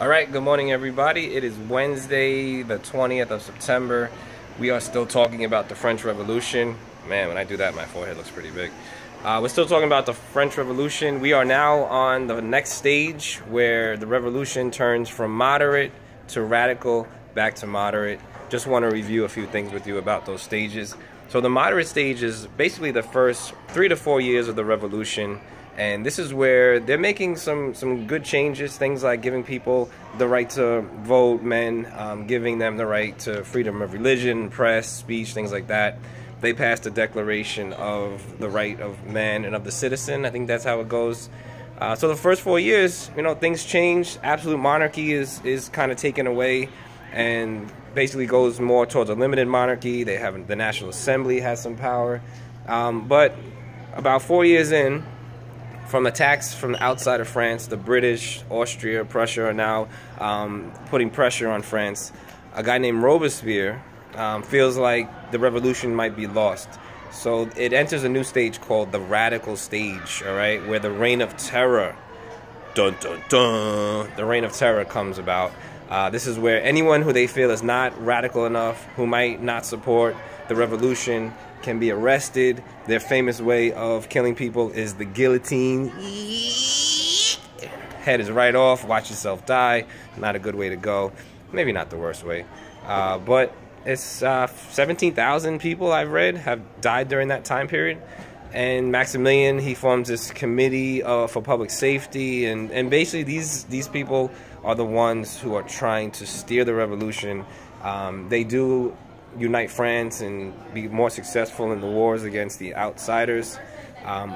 Alright, good morning everybody. It is Wednesday, the 20th of September. We are still talking about the French Revolution. Man, when I do that, my forehead looks pretty big. We're still talking about the French Revolution. We are now on the next stage where the revolution turns from moderate to radical, back to moderate. Just want to review a few things with you about those stages. So the moderate stage is basically the first 3 to 4 years of the revolution. And this is where they're making some good changes, things like giving people the right to vote, giving them the right to freedom of religion, press, speech, things like that. They passed a declaration of the right of man and of the citizen. I think that's how it goes. So the first 4 years, things change. Absolute monarchy is kind of taken away and basically goes more towards a limited monarchy. They have the National Assembly has some power. But about 4 years in, from attacks from outside of France, the British, Austria, Prussia are now putting pressure on France. A guy named Robespierre feels like the revolution might be lost. So it enters a new stage called the radical stage, all right, where the reign of terror, dun dun dun, the reign of terror comes about. This is where anyone who they feel is not radical enough, who might not support the revolution, can be arrested. Their famous way of killing people is the guillotine. Head is right off, watch yourself die. Not a good way to go. Maybe not the worst way. But it's 17,000 people I've read have died during that time period. And Maximilian, he forms this committee for public safety. And basically these people are the ones who are trying to steer the revolution. They do unite France and be more successful in the wars against the outsiders,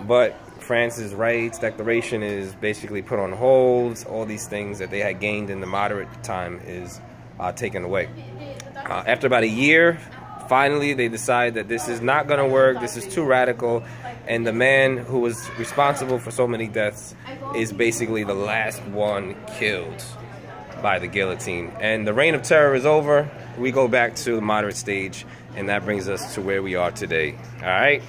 but France's rights declaration is basically put on hold. All these things that they had gained in the moderate time is taken away. After about a year, finally they decide that this is not going to work, this is too radical, and the man who was responsible for so many deaths is basically the last one killed by the guillotine. And the reign of terror is over. We go back to the moderate stage, and that brings us to where we are today. All right.